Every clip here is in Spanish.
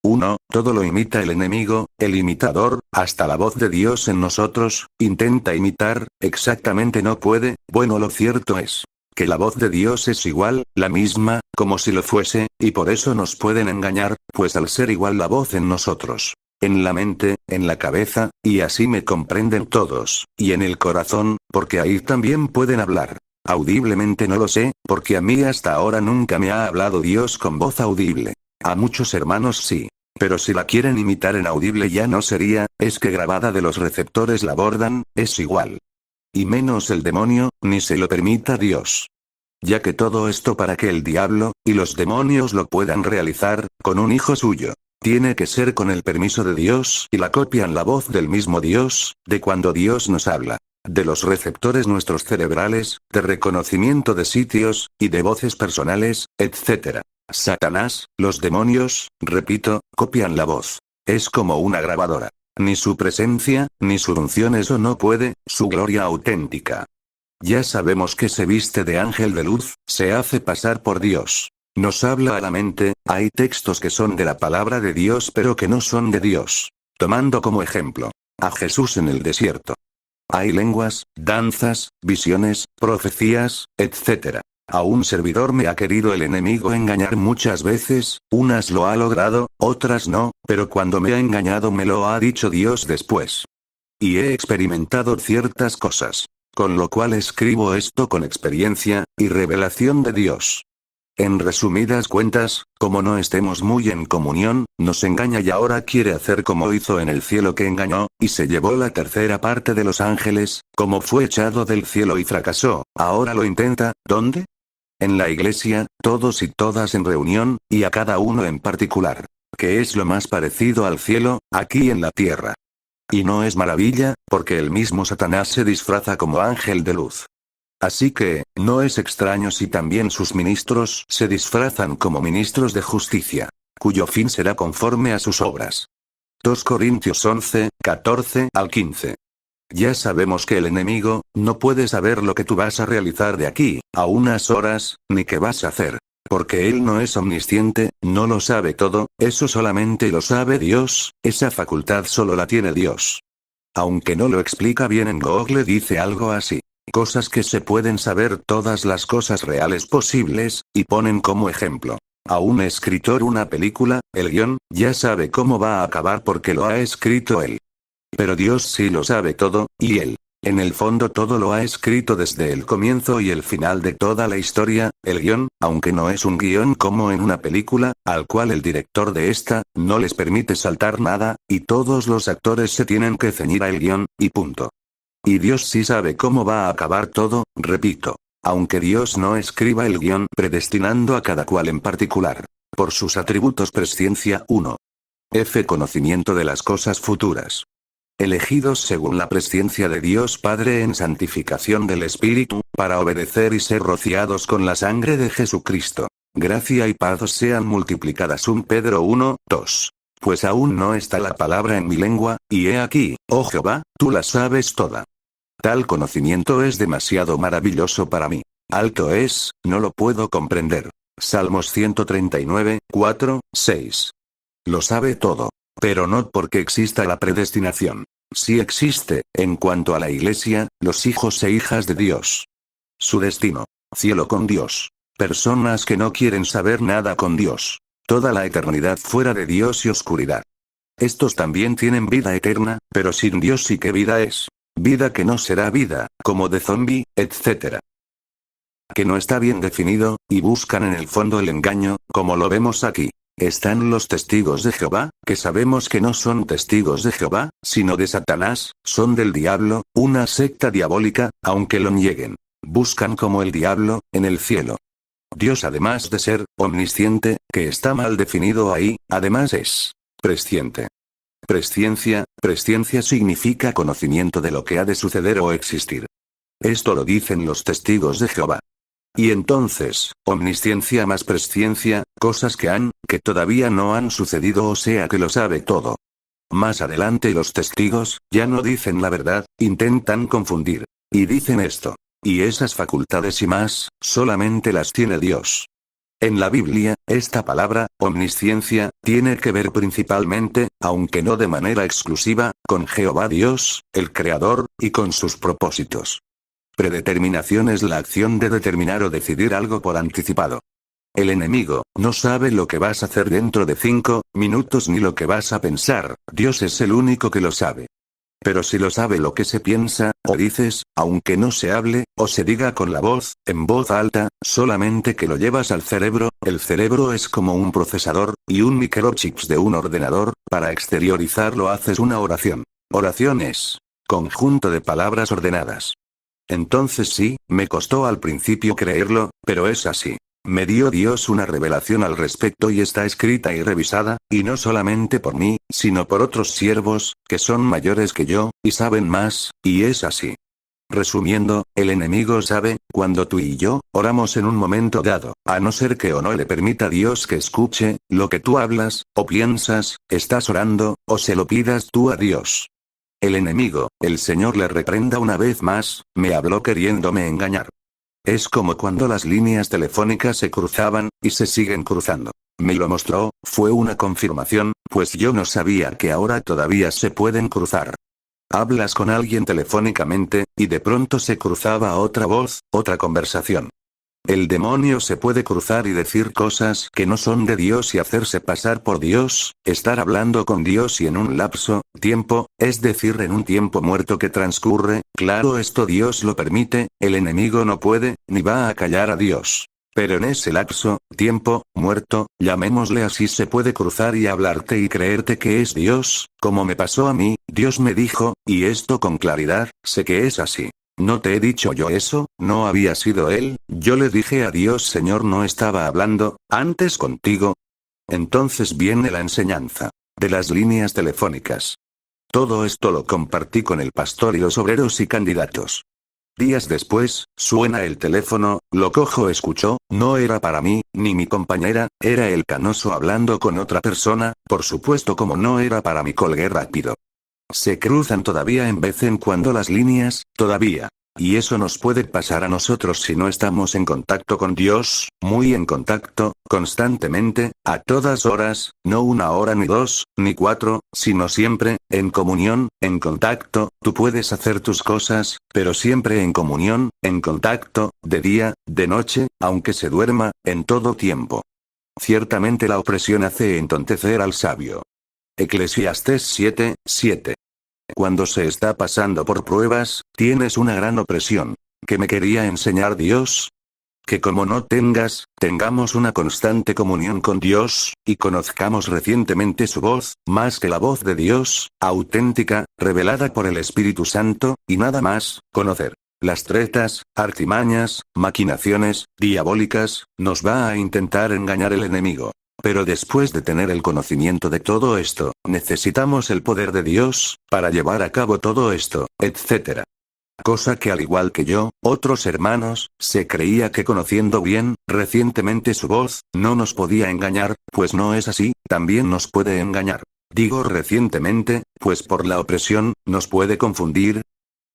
1. Todo lo imita el enemigo, el imitador, hasta la voz de Dios en nosotros, intenta imitar, exactamente no puede. Bueno, lo cierto es que la voz de Dios es igual, la misma, como si lo fuese, y por eso nos pueden engañar, pues al ser igual la voz en nosotros, en la mente, en la cabeza, y así me comprenden todos, y en el corazón, porque ahí también pueden hablar. Audiblemente no lo sé, porque a mí hasta ahora nunca me ha hablado Dios con voz audible. A muchos hermanos sí. Pero si la quieren imitar en audible ya no sería, es que grabada de los receptores la bordan, es igual. Y menos el demonio, ni se lo permita Dios. Ya que todo esto para que el diablo, y los demonios lo puedan realizar, con un hijo suyo, tiene que ser con el permiso de Dios y la copian la voz del mismo Dios, de cuando Dios nos habla. De los receptores nuestros cerebrales, de reconocimiento de sitios, y de voces personales, etc. Satanás, los demonios, repito, copian la voz. Es como una grabadora. Ni su presencia, ni su unción eso no puede, su gloria auténtica. Ya sabemos que se viste de ángel de luz, se hace pasar por Dios. Nos habla a la mente, hay textos que son de la palabra de Dios pero que no son de Dios. Tomando como ejemplo a Jesús en el desierto. Hay lenguas, danzas, visiones, profecías, etc. A un servidor me ha querido el enemigo engañar muchas veces, unas lo ha logrado, otras no, pero cuando me ha engañado me lo ha dicho Dios después. Y he experimentado ciertas cosas. Con lo cual escribo esto con experiencia, y revelación de Dios. En resumidas cuentas, como no estemos muy en comunión, nos engaña y ahora quiere hacer como hizo en el cielo que engañó, y se llevó la tercera parte de los ángeles, como fue echado del cielo y fracasó, ahora lo intenta, ¿dónde? En la iglesia, todos y todas en reunión, y a cada uno en particular. Que es lo más parecido al cielo, aquí en la tierra. Y no es maravilla, porque el mismo Satanás se disfraza como ángel de luz. Así que, no es extraño si también sus ministros se disfrazan como ministros de justicia, cuyo fin será conforme a sus obras. 2 Corintios 11, 14 al 15. Ya sabemos que el enemigo no puede saber lo que tú vas a realizar de aquí a unas horas, ni qué vas a hacer. Porque él no es omnisciente, no lo sabe todo, eso solamente lo sabe Dios, esa facultad solo la tiene Dios. Aunque no lo explica bien en Google dice algo así. Cosas que se pueden saber todas las cosas reales posibles, y ponen como ejemplo. A un escritor una película, el guión, ya sabe cómo va a acabar porque lo ha escrito él. Pero Dios sí lo sabe todo, y él. En el fondo todo lo ha escrito desde el comienzo y el final de toda la historia, el guión, aunque no es un guión como en una película, al cual el director de esta, no les permite saltar nada, y todos los actores se tienen que ceñir al guión, y punto. Y Dios sí sabe cómo va a acabar todo, repito. Aunque Dios no escriba el guión predestinando a cada cual en particular. Por sus atributos presciencia 1. F. Conocimiento de las cosas futuras. Elegidos según la presciencia de Dios Padre en santificación del Espíritu, para obedecer y ser rociados con la sangre de Jesucristo. Gracia y paz os sean multiplicadas. 1 Pedro 1, 2. Pues aún no está la palabra en mi lengua, y he aquí, oh Jehová, tú la sabes toda. Tal conocimiento es demasiado maravilloso para mí. Alto es, no lo puedo comprender. Salmos 139, 4, 6. Lo sabe todo. Pero no porque exista la predestinación. Sí existe, en cuanto a la Iglesia, los hijos e hijas de Dios. Su destino. Cielo con Dios. Personas que no quieren saber nada con Dios. Toda la eternidad fuera de Dios y oscuridad. Estos también tienen vida eterna, pero sin Dios sí que vida es. Vida que no será vida, como de zombie, etc. Que no está bien definido, y buscan en el fondo el engaño, como lo vemos aquí. Están los testigos de Jehová, que sabemos que no son testigos de Jehová, sino de Satanás, son del diablo, una secta diabólica, aunque lo nieguen. Buscan como el diablo, en el cielo. Dios además de ser omnisciente, que está mal definido ahí, además es presciente. Presciencia significa conocimiento de lo que ha de suceder o existir. Esto lo dicen los testigos de Jehová. Y entonces, omnisciencia más presciencia, cosas que todavía no han sucedido o sea que lo sabe todo. Más adelante los testigos, ya no dicen la verdad, intentan confundir. Y dicen esto. Y esas facultades y más, solamente las tiene Dios. En la Biblia, esta palabra, omnisciencia, tiene que ver principalmente, aunque no de manera exclusiva, con Jehová Dios, el Creador, y con sus propósitos. Predeterminación es la acción de determinar o decidir algo por anticipado. El enemigo no sabe lo que vas a hacer dentro de 5 minutos ni lo que vas a pensar, Dios es el único que lo sabe. Pero si lo sabe lo que se piensa, o dices, aunque no se hable, o se diga con la voz, en voz alta, solamente que lo llevas al cerebro, el cerebro es como un procesador, y un microchips de un ordenador, para exteriorizarlo haces una oración. Oración es conjunto de palabras ordenadas. Entonces sí, me costó al principio creerlo, pero es así. Me dio Dios una revelación al respecto y está escrita y revisada, y no solamente por mí, sino por otros siervos, que son mayores que yo, y saben más, y es así. Resumiendo, el enemigo sabe, cuando tú y yo, oramos en un momento dado, a no ser que o no le permita Dios que escuche, lo que tú hablas, o piensas, estás orando, o se lo pidas tú a Dios. El enemigo, el Señor le reprenda una vez más, me habló queriéndome engañar. Es como cuando las líneas telefónicas se cruzaban, y se siguen cruzando. Me lo mostró, fue una confirmación, pues yo no sabía que ahora todavía se pueden cruzar. Hablas con alguien telefónicamente, y de pronto se cruzaba otra voz, otra conversación. El demonio se puede cruzar y decir cosas que no son de Dios y hacerse pasar por Dios, estar hablando con Dios y en un lapso, tiempo, es decir en un tiempo muerto que transcurre, claro esto Dios lo permite, el enemigo no puede, ni va a callar a Dios. Pero en ese lapso, tiempo, muerto, llamémosle así se puede cruzar y hablarte y creerte que es Dios, como me pasó a mí, Dios me dijo, y esto con claridad, sé que es así. ¿No te he dicho yo eso? ¿No había sido él? Yo le dije a Dios Señor no estaba hablando, antes contigo. Entonces viene la enseñanza. De las líneas telefónicas. Todo esto lo compartí con el pastor y los obreros y candidatos. Días después, suena el teléfono, lo cojo escuchó, no era para mí, ni mi compañera, era el canoso hablando con otra persona, por supuesto como no era para mí colgué rápido. Se cruzan todavía en vez en cuando las líneas, todavía. Y eso nos puede pasar a nosotros si no estamos en contacto con Dios, muy en contacto, constantemente, a todas horas, no 1 hora ni 2, ni 4, sino siempre, en comunión, en contacto, tú puedes hacer tus cosas, pero siempre en comunión, en contacto, de día, de noche, aunque se duerma, en todo tiempo. Ciertamente la opresión hace entontecer al sabio. Eclesiastés 7:7. Cuando se está pasando por pruebas, tienes una gran opresión. ¿Qué me quería enseñar Dios? Que como no tengamos una constante comunión con Dios, y conozcamos recientemente su voz, más que la voz de Dios, auténtica, revelada por el Espíritu Santo, y nada más, conocer. Las tretas, artimañas, maquinaciones, diabólicas, nos va a intentar engañar el enemigo. Pero después de tener el conocimiento de todo esto, necesitamos el poder de Dios, para llevar a cabo todo esto, etc. Cosa que al igual que yo, otros hermanos, se creía que conociendo bien, recientemente su voz, no nos podía engañar, pues no es así, también nos puede engañar. Digo recientemente, pues por la opresión, nos puede confundir.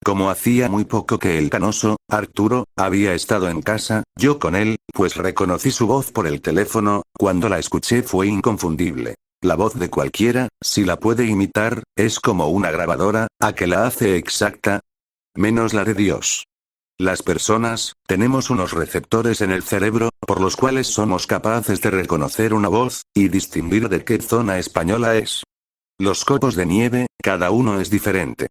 Como hacía muy poco que el canoso, Arturo, había estado en casa, yo con él, pues reconocí su voz por el teléfono, cuando la escuché fue inconfundible. La voz de cualquiera, si la puede imitar, es como una grabadora, a que la hace exacta, menos la de Dios. Las personas, tenemos unos receptores en el cerebro, por los cuales somos capaces de reconocer una voz, y distinguir de qué zona española es. Los copos de nieve, cada uno es diferente.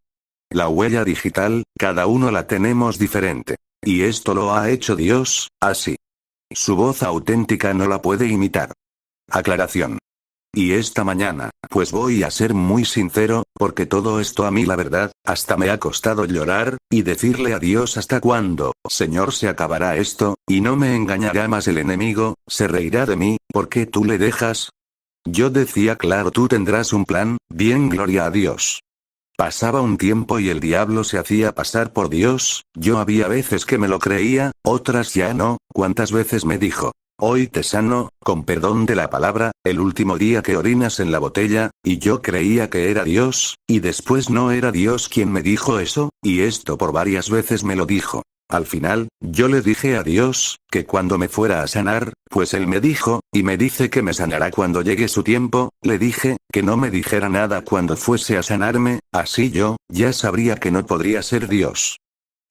La huella digital, cada uno la tenemos diferente. Y esto lo ha hecho Dios, así. Su voz auténtica no la puede imitar. Aclaración. Y esta mañana, pues voy a ser muy sincero, porque todo esto a mí la verdad, hasta me ha costado llorar, y decirle a Dios hasta cuándo, Señor se acabará esto, y no me engañará más el enemigo, se reirá de mí, ¿por qué tú le dejas? Yo decía claro tú tendrás un plan, bien gloria a Dios. Pasaba un tiempo y el diablo se hacía pasar por Dios, yo había veces que me lo creía, otras ya no, cuántas veces me dijo, hoy te sano, con perdón de la palabra, el último día que orinas en la botella, y yo creía que era Dios, y después no era Dios quien me dijo eso, y esto por varias veces me lo dijo. Al final, yo le dije a Dios, que cuando me fuera a sanar, pues él me dijo, y me dice que me sanará cuando llegue su tiempo, le dije, que no me dijera nada cuando fuese a sanarme, así yo, ya sabría que no podría ser Dios.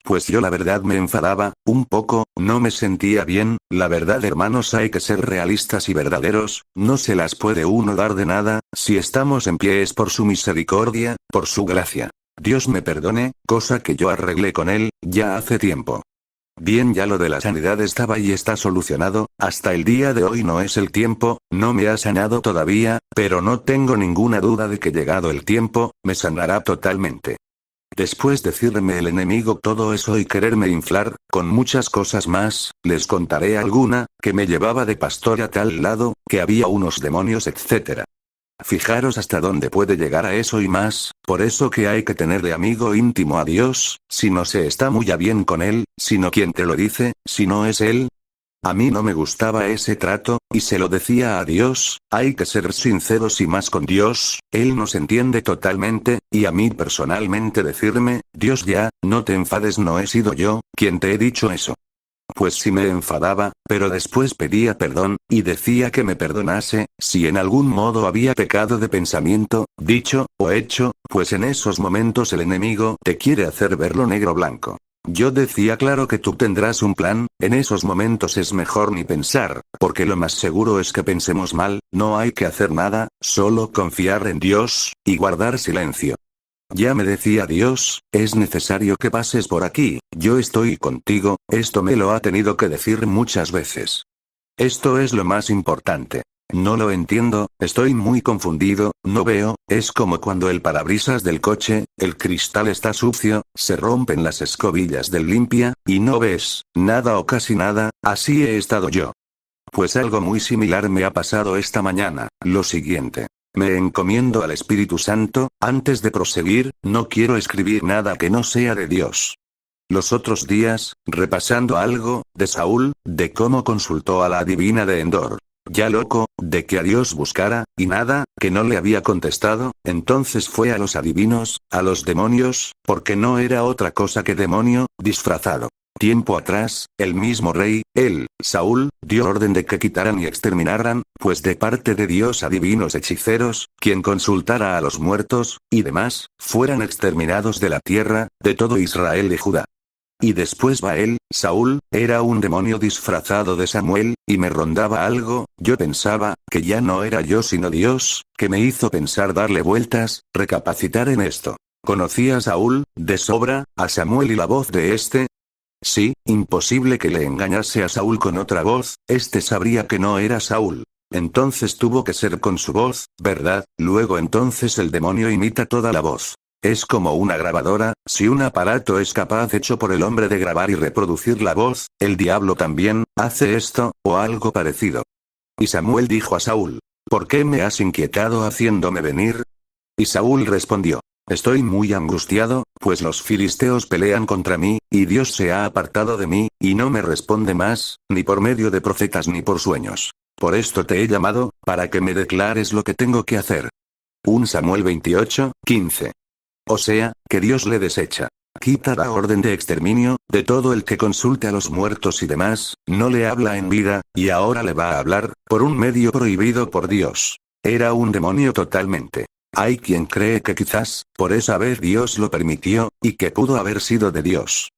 Pues yo la verdad me enfadaba, un poco, no me sentía bien, la verdad hermanos hay que ser realistas y verdaderos, no se las puede uno dar de nada, si estamos en pie es por su misericordia, por su gracia. Dios me perdone, cosa que yo arreglé con él, ya hace tiempo. Bien, ya lo de la sanidad estaba y está solucionado, hasta el día de hoy no es el tiempo, no me ha sanado todavía, pero no tengo ninguna duda de que llegado el tiempo, me sanará totalmente. Después decirme el enemigo todo eso y quererme inflar, con muchas cosas más, les contaré alguna, que me llevaba de pastor a tal lado, que había unos demonios etc. Fijaros hasta dónde puede llegar a eso y más, por eso que hay que tener de amigo íntimo a Dios, si no se está muy a bien con él, sino quien te lo dice, si no es él. A mí no me gustaba ese trato, y se lo decía a Dios, hay que ser sinceros y más con Dios, Él nos entiende totalmente, y a mí personalmente decirme, Dios ya, no te enfades, no he sido yo, quien te he dicho eso. Pues sí me enfadaba, pero después pedía perdón, y decía que me perdonase, si en algún modo había pecado de pensamiento, dicho, o hecho, pues en esos momentos el enemigo te quiere hacer verlo negro blanco. Yo decía claro que tú tendrás un plan, en esos momentos es mejor ni pensar, porque lo más seguro es que pensemos mal, no hay que hacer nada, solo confiar en Dios, y guardar silencio. Ya me decía Dios, es necesario que pases por aquí, yo estoy contigo, esto me lo ha tenido que decir muchas veces. Esto es lo más importante. No lo entiendo, estoy muy confundido, no veo, es como cuando el parabrisas del coche, el cristal está sucio, se rompen las escobillas del limpia, y no ves, nada o casi nada, así he estado yo. Pues algo muy similar me ha pasado esta mañana, lo siguiente. Me encomiendo al Espíritu Santo, antes de proseguir, no quiero escribir nada que no sea de Dios. Los otros días, repasando algo, de Saúl, de cómo consultó a la adivina de Endor. Ya loco, de que a Dios buscara, y nada, que no le había contestado, entonces fue a los adivinos, a los demonios, porque no era otra cosa que demonio, disfrazado. Tiempo atrás, el mismo rey, él, Saúl, dio orden de que quitaran y exterminaran, pues de parte de Dios adivinos hechiceros, quien consultara a los muertos, y demás, fueran exterminados de la tierra, de todo Israel y Judá. Y después Baal, Saúl, era un demonio disfrazado de Samuel, y me rondaba algo, yo pensaba, que ya no era yo sino Dios, que me hizo pensar darle vueltas, recapacitar en esto. ¿Conocí a Saúl, de sobra, a Samuel y la voz de este? Sí, imposible que le engañase a Saúl con otra voz, este sabría que no era Saúl. Entonces tuvo que ser con su voz, ¿verdad? Luego entonces el demonio imita toda la voz. Es como una grabadora, si un aparato es capaz hecho por el hombre de grabar y reproducir la voz, el diablo también, hace esto, o algo parecido. Y Samuel dijo a Saúl, ¿por qué me has inquietado haciéndome venir? Y Saúl respondió, estoy muy angustiado, pues los filisteos pelean contra mí, y Dios se ha apartado de mí, y no me responde más, ni por medio de profetas ni por sueños. Por esto te he llamado, para que me declares lo que tengo que hacer. 1 Samuel 28:15. O sea, que Dios le desecha. Quita la orden de exterminio, de todo el que consulte a los muertos y demás, no le habla en vida, y ahora le va a hablar, por un medio prohibido por Dios. Era un demonio totalmente. Hay quien cree que quizás, por esa vez Dios lo permitió, y que pudo haber sido de Dios.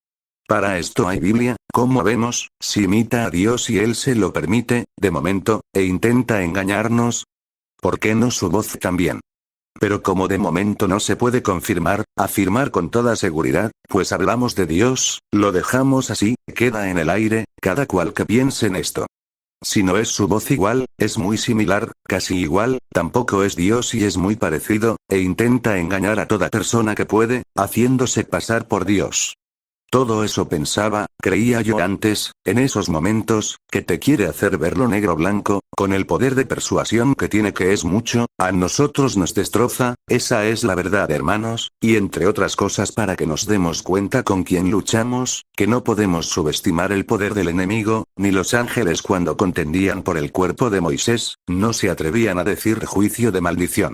Para esto hay Biblia, como vemos, si imita a Dios y Él se lo permite, de momento, e intenta engañarnos. ¿Por qué no su voz también? Pero como de momento no se puede confirmar, afirmar con toda seguridad, pues hablamos de Dios, lo dejamos así, queda en el aire, cada cual que piense en esto. Si no es su voz igual, es muy similar, casi igual, tampoco es Dios y es muy parecido, e intenta engañar a toda persona que puede, haciéndose pasar por Dios. Todo eso pensaba, creía yo antes, en esos momentos, que te quiere hacer verlo negro blanco, con el poder de persuasión que tiene que es mucho, a nosotros nos destroza, esa es la verdad hermanos, y entre otras cosas para que nos demos cuenta con quién luchamos, que no podemos subestimar el poder del enemigo, ni los ángeles cuando contendían por el cuerpo de Moisés, no se atrevían a decir juicio de maldición.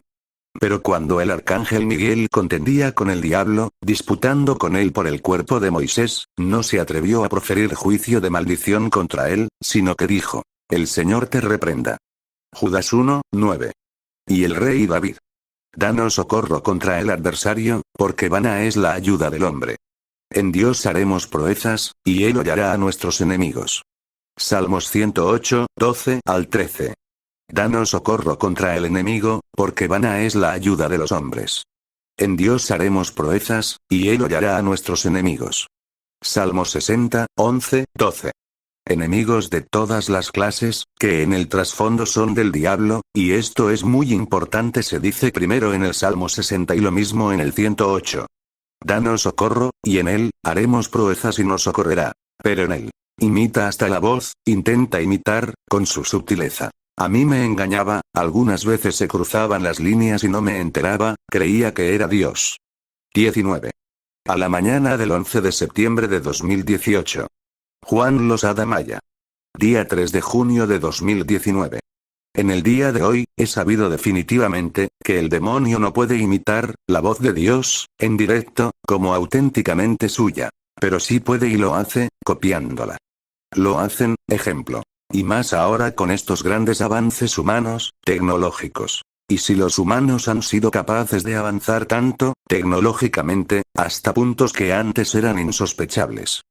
Pero cuando el arcángel Miguel contendía con el diablo, disputando con él por el cuerpo de Moisés, no se atrevió a proferir juicio de maldición contra él, sino que dijo: El Señor te reprenda. Judas 1:9. Y el rey David: Danos socorro contra el adversario, porque vana es la ayuda del hombre. En Dios haremos proezas, y Él hollará a nuestros enemigos. Salmos 108:12-13. Danos socorro contra el enemigo, porque vana es la ayuda de los hombres. En Dios haremos proezas, y Él hollará a nuestros enemigos. Salmos 60:11-12. Enemigos de todas las clases, que en el trasfondo son del diablo, y esto es muy importante, se dice primero en el Salmo 60 y lo mismo en el 108. Danos socorro, y en Él, haremos proezas y nos socorrerá. Pero en Él, imita hasta la voz, intenta imitar, con su sutileza. A mí me engañaba, algunas veces se cruzaban las líneas y no me enteraba, creía que era Dios. 19. A la mañana del 11 de septiembre de 2018. Juan Losada Maya. Día 3 de junio de 2019. En el día de hoy, he sabido definitivamente, que el demonio no puede imitar la voz de Dios, en directo, como auténticamente suya. Pero sí puede y lo hace, copiándola. Lo hacen, ejemplo. Y más ahora con estos grandes avances humanos, tecnológicos. Y si los humanos han sido capaces de avanzar tanto, tecnológicamente, hasta puntos que antes eran insospechables.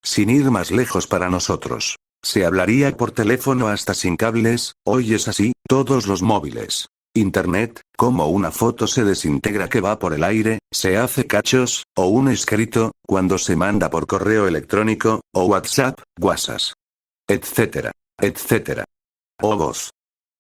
Sin ir más lejos para nosotros. Se hablaría por teléfono hasta sin cables, hoy es así, todos los móviles. Internet, como una foto se desintegra que va por el aire, se hace cachos, o un escrito, cuando se manda por correo electrónico, o WhatsApp, etcétera, etcétera. O voz.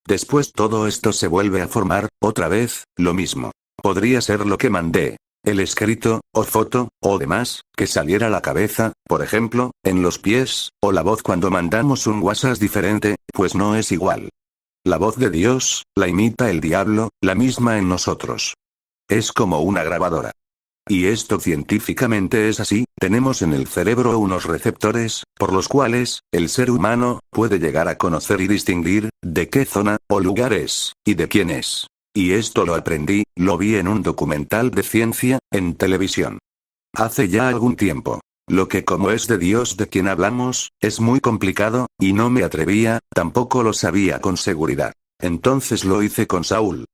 Después todo esto se vuelve a formar, otra vez, lo mismo. Podría ser lo que mandé. El escrito, o foto, o demás, que saliera a la cabeza, por ejemplo, en los pies, o la voz cuando mandamos un WhatsApp diferente, pues no es igual. La voz de Dios, la imita el diablo, la misma en nosotros. Es como una grabadora. Y esto científicamente es así, tenemos en el cerebro unos receptores, por los cuales, el ser humano, puede llegar a conocer y distinguir, de qué zona, o lugar es, y de quién es. Y esto lo aprendí, lo vi en un documental de ciencia, en televisión. Hace ya algún tiempo. Lo que como es de Dios de quien hablamos, es muy complicado, y no me atrevía, tampoco lo sabía con seguridad. Entonces lo hice con Saúl.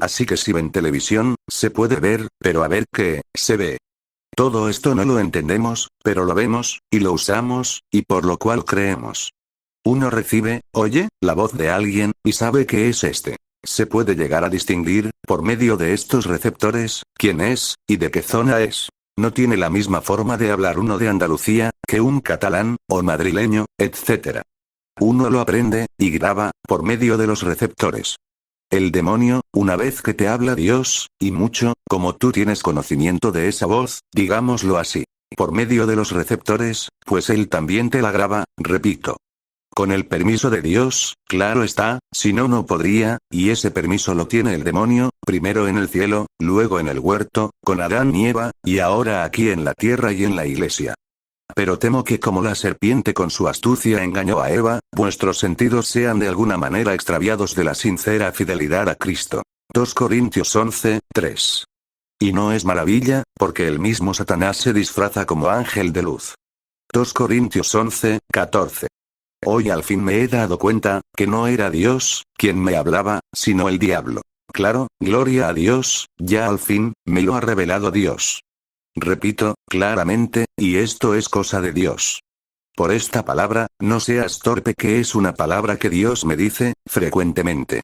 Así que si ven televisión, se puede ver, pero a ver qué, se ve. Todo esto no lo entendemos, pero lo vemos, y lo usamos, y por lo cual creemos. Uno recibe, oye, la voz de alguien, y sabe que es este. Se puede llegar a distinguir, por medio de estos receptores, quién es, y de qué zona es. No tiene la misma forma de hablar uno de Andalucía, que un catalán, o madrileño, etc. Uno lo aprende, y graba, por medio de los receptores. El demonio, una vez que te habla Dios, y mucho, como tú tienes conocimiento de esa voz, digámoslo así, por medio de los receptores, pues él también te la graba, repito. Con el permiso de Dios, claro está, si no, no podría, y ese permiso lo tiene el demonio, primero en el cielo, luego en el huerto, con Adán y Eva, y ahora aquí en la tierra y en la iglesia. Pero temo que como la serpiente con su astucia engañó a Eva, vuestros sentidos sean de alguna manera extraviados de la sincera fidelidad a Cristo. 2 Corintios 11:3. Y no es maravilla, porque el mismo Satanás se disfraza como ángel de luz. 2 Corintios 11:14. Hoy al fin me he dado cuenta, que no era Dios, quien me hablaba, sino el diablo. Claro, gloria a Dios, ya al fin, me lo ha revelado Dios. Repito, claramente, y esto es cosa de Dios. Por esta palabra, no seas torpe, que es una palabra que Dios me dice, frecuentemente.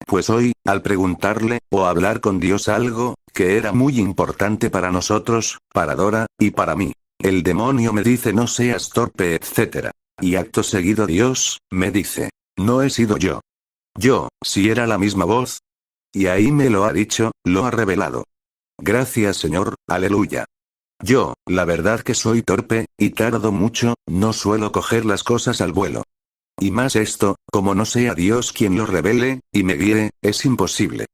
Pues hoy, al preguntarle, o hablar con Dios algo, que era muy importante para nosotros, para Dora, y para mí, el demonio me dice no seas torpe, etc. Y acto seguido Dios, me dice, no he sido yo. Yo, si era la misma voz. Y ahí me lo ha dicho, lo ha revelado. Gracias Señor, aleluya. Yo, la verdad que soy torpe, y tardo mucho, no suelo coger las cosas al vuelo. Y más esto, como no sea Dios quien lo revele, y me guíe, es imposible.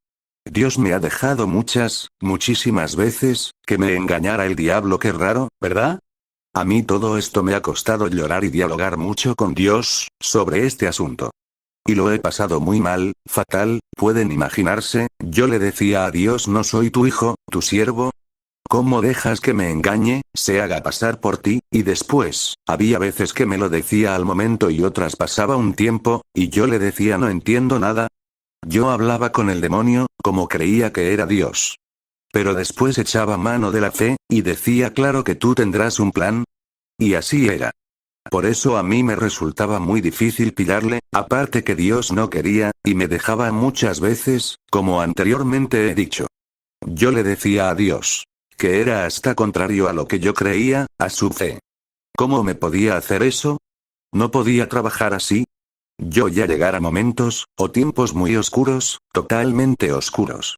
Dios me ha dejado muchísimas veces, que me engañara el diablo, qué raro, ¿verdad? A mí todo esto me ha costado llorar y dialogar mucho con Dios, sobre este asunto. Y lo he pasado muy mal, fatal, pueden imaginarse, yo le decía a Dios: no soy tu hijo, tu siervo. ¿Cómo dejas que me engañe, se haga pasar por ti? Y después, había veces que me lo decía al momento y otras pasaba un tiempo, y yo le decía: no entiendo nada. Yo hablaba con el demonio, como creía que era Dios. Pero después echaba mano de la fe, y decía: claro que tú tendrás un plan. Y así era. Por eso a mí me resultaba muy difícil pillarle, aparte que Dios no quería, y me dejaba muchas veces, como anteriormente he dicho. Yo le decía a Dios que era hasta contrario a lo que yo creía, a su fe. ¿Cómo me podía hacer eso? ¿No podía trabajar así? Yo ya llegara momentos, o tiempos muy oscuros, totalmente oscuros.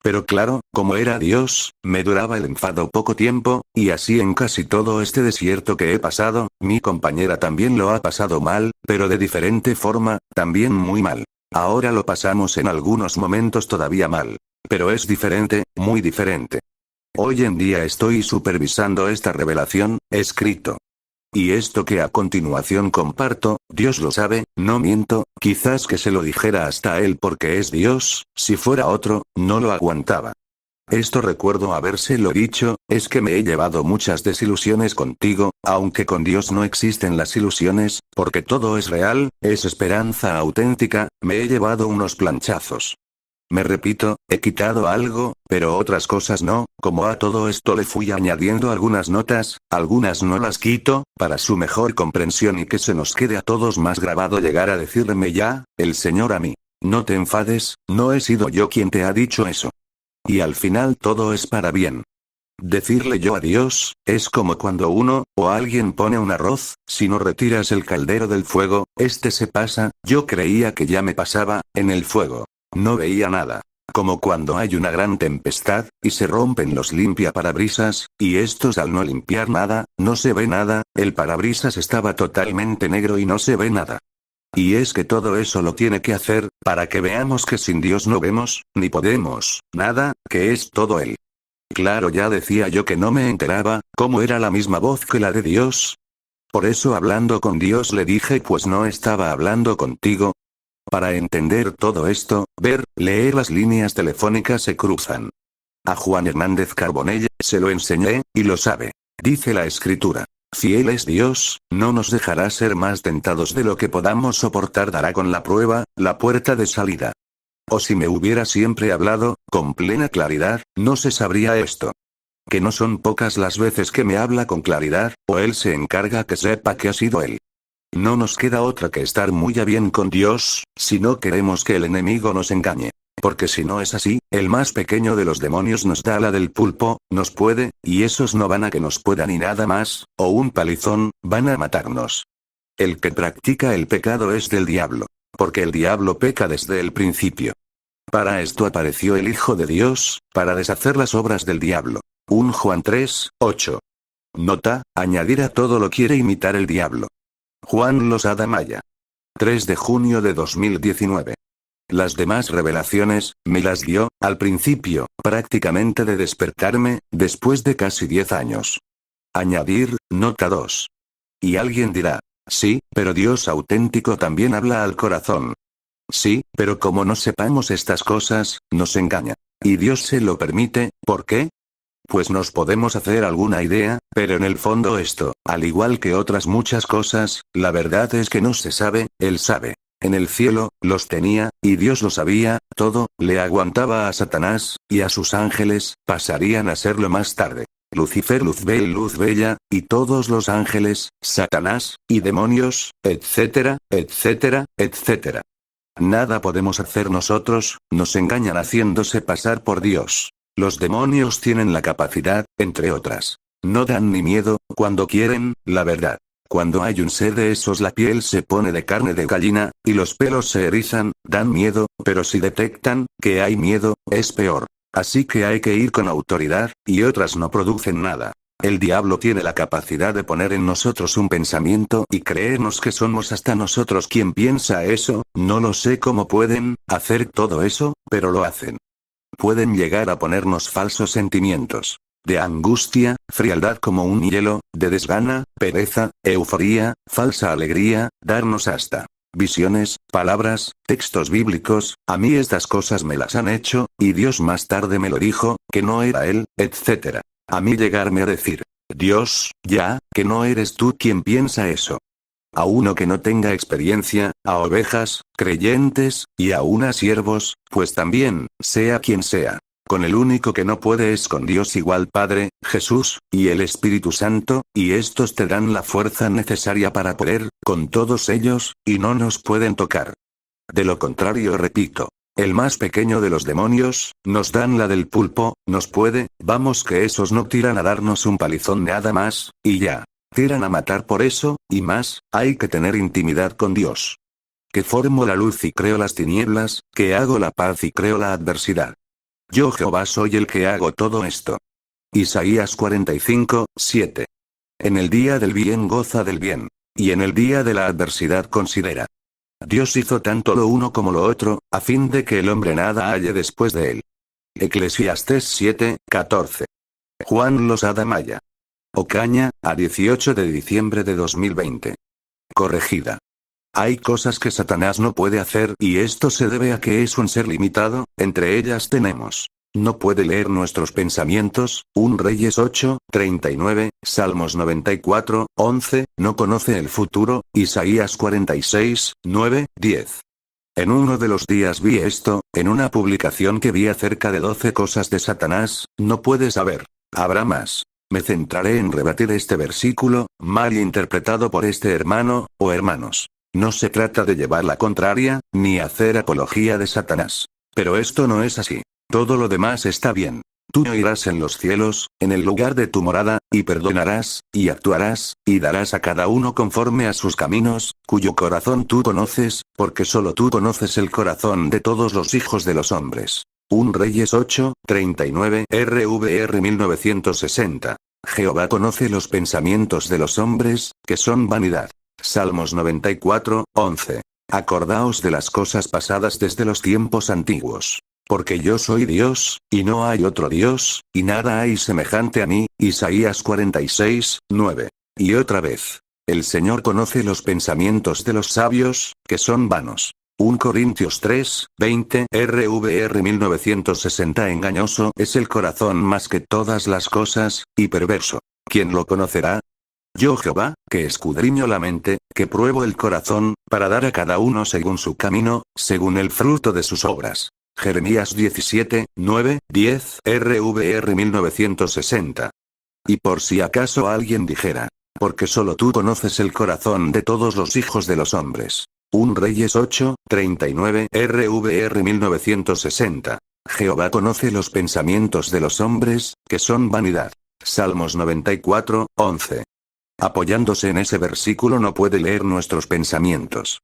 Pero claro, como era Dios, me duraba el enfado poco tiempo, y así en casi todo este desierto que he pasado, mi compañera también lo ha pasado mal, pero de diferente forma, también muy mal. Ahora lo pasamos en algunos momentos todavía mal. Pero es diferente, muy diferente. Hoy en día estoy supervisando esta revelación, escrito. Y esto que a continuación comparto, Dios lo sabe, no miento, quizás que se lo dijera hasta a él porque es Dios, si fuera otro, no lo aguantaba. Esto recuerdo habérselo dicho, es que me he llevado muchas desilusiones contigo, aunque con Dios no existen las ilusiones, porque todo es real, es esperanza auténtica, me he llevado unos planchazos. Me repito, he quitado algo, pero otras cosas no, como a todo esto le fui añadiendo algunas notas, algunas no las quito, para su mejor comprensión y que se nos quede a todos más grabado llegar a decirme ya, el Señor a mí: no te enfades, no he sido yo quien te ha dicho eso. Y al final todo es para bien. Decirle yo a Dios, es como cuando uno, o alguien pone un arroz, si no retiras el caldero del fuego, este se pasa, yo creía que ya me pasaba, en el fuego. No veía nada. Como cuando hay una gran tempestad, y se rompen los limpiaparabrisas, y estos al no limpiar nada, no se ve nada, el parabrisas estaba totalmente negro y no se ve nada. Y es que todo eso lo tiene que hacer, para que veamos que sin Dios no vemos, ni podemos, nada, que es todo Él. Claro, ya decía yo que no me enteraba, cómo era la misma voz que la de Dios. Por eso hablando con Dios le dije: pues no estaba hablando contigo. Para entender todo esto, leer las líneas telefónicas se cruzan. A Juan Hernández Carbonell se lo enseñé, y lo sabe. Dice la Escritura: fiel es Dios, no nos dejará ser más tentados de lo que podamos soportar, dará con la prueba, la puerta de salida. O si me hubiera siempre hablado, con plena claridad, no se sabría esto. Que no son pocas las veces que me habla con claridad, o él se encarga que sepa que ha sido él. No nos queda otra que estar muy a bien con Dios, si no queremos que el enemigo nos engañe. Porque si no es así, el más pequeño de los demonios nos da la del pulpo, nos puede, y esos no van a que nos pueda ni nada más, o un palizón, van a matarnos. El que practica el pecado es del diablo. Porque el diablo peca desde el principio. Para esto apareció el Hijo de Dios, para deshacer las obras del diablo. 1 Juan 3, 8. Nota: añadir a todo lo quiere imitar el diablo. Juan Losada Maya. 3 de junio de 2019. Las demás revelaciones, me las dio, al principio, prácticamente de despertarme, después de casi 10 años. Añadir, nota 2. Y alguien dirá: sí, pero Dios auténtico también habla al corazón. Sí, pero como no sepamos estas cosas, nos engaña. Y Dios se lo permite, ¿por qué? Pues nos podemos hacer alguna idea, pero en el fondo esto, al igual que otras muchas cosas, la verdad es que no se sabe, Él sabe. En el cielo, los tenía, y Dios lo sabía, todo, le aguantaba a Satanás, y a sus ángeles, pasarían a serlo más tarde. Lucifer, Luzbel, Luz Bella, y todos los ángeles, Satanás, y demonios, etcétera, etcétera, etcétera. Nada podemos hacer nosotros, nos engañan haciéndose pasar por Dios. Los demonios tienen la capacidad, entre otras. No dan ni miedo, cuando quieren, la verdad. Cuando hay un ser de esos la piel se pone de carne de gallina, y los pelos se erizan, dan miedo, pero si detectan que hay miedo, es peor. Así que hay que ir con autoridad, y otras no producen nada. El diablo tiene la capacidad de poner en nosotros un pensamiento y creernos que somos hasta nosotros quien piensa eso, no lo sé cómo pueden hacer todo eso, pero lo hacen. Pueden llegar a ponernos falsos sentimientos. De angustia, frialdad como un hielo, de desgana, pereza, euforía, falsa alegría, darnos hasta visiones, palabras, textos bíblicos, a mí estas cosas me las han hecho, y Dios más tarde me lo dijo, que no era Él, etc. A mí llegarme a decir, Dios, ya, que no eres tú quien piensa eso. A uno que no tenga experiencia, a ovejas, creyentes, y aún a siervos, pues también, sea quien sea. Con el único que no puede es con Dios igual Padre, Jesús, y el Espíritu Santo, y estos te dan la fuerza necesaria para poder, con todos ellos, y no nos pueden tocar. De lo contrario, repito, el más pequeño de los demonios, nos dan la del pulpo, nos puede, vamos que esos no tiran a darnos un palizón nada más, y ya. Tiran a matar por eso, y más, hay que tener intimidad con Dios. Que formo la luz y creo las tinieblas, que hago la paz y creo la adversidad. Yo Jehová soy el que hago todo esto. Isaías 45, 7. En el día del bien goza del bien. Y en el día de la adversidad considera. Dios hizo tanto lo uno como lo otro, a fin de que el hombre nada halle después de él. Eclesiastés 7, 14. Juan Losada Maya. Ocaña, a 18 de diciembre de 2020. Corregida. Hay cosas que Satanás no puede hacer y esto se debe a que es un ser limitado, entre ellas tenemos. No puede leer nuestros pensamientos, 1 Reyes 8, 39, Salmos 94, 11, no conoce el futuro, Isaías 46, 9, 10. En uno de los días vi esto, en una publicación que vi acerca de 12 cosas de Satanás, no puede saber. Habrá más. Me centraré en rebatir este versículo, mal interpretado por este hermano, o hermanos. No se trata de llevar la contraria, ni hacer apología de Satanás. Pero esto no es así. Todo lo demás está bien. Tú oirás en los cielos, en el lugar de tu morada, y perdonarás, y actuarás, y darás a cada uno conforme a sus caminos, cuyo corazón tú conoces, porque solo tú conoces el corazón de todos los hijos de los hombres. 1 Reyes 8, 39, RVR 1960. Jehová conoce los pensamientos de los hombres, que son vanidad. Salmos 94, 11. Acordaos de las cosas pasadas desde los tiempos antiguos. Porque yo soy Dios, y no hay otro Dios, y nada hay semejante a mí, Isaías 46, 9. Y otra vez. El Señor conoce los pensamientos de los sabios, que son vanos. 1 Corintios 3, 20, RVR 1960. Engañoso es el corazón más que todas las cosas, y perverso. ¿Quién lo conocerá? Yo Jehová, que escudriño la mente, que pruebo el corazón, para dar a cada uno según su camino, según el fruto de sus obras. Jeremías 17, 9, 10, RVR 1960. Y por si acaso alguien dijera, porque solo tú conoces el corazón de todos los hijos de los hombres. 1 Reyes 8, 39, RVR 1960. Jehová conoce los pensamientos de los hombres, que son vanidad. Salmos 94, 11. Apoyándose en ese versículo no puede leer nuestros pensamientos.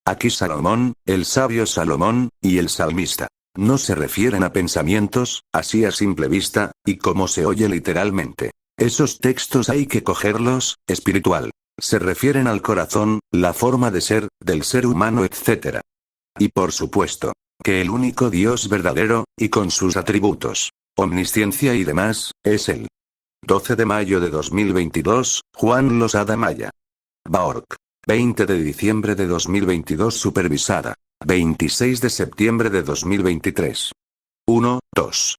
Aquí Salomón, el sabio Salomón, y el salmista, no se refieren a pensamientos, así a simple vista, y como se oye literalmente. Esos textos hay que cogerlos, espiritual. Se refieren al corazón, la forma de ser, del ser humano, etc. Y por supuesto, que el único Dios verdadero, y con sus atributos, omnisciencia y demás, es Él. 12 de mayo de 2022, Juan Losada Maya. Baorc. 20 de diciembre de 2022 supervisada. 26 de septiembre de 2023. 1, 2.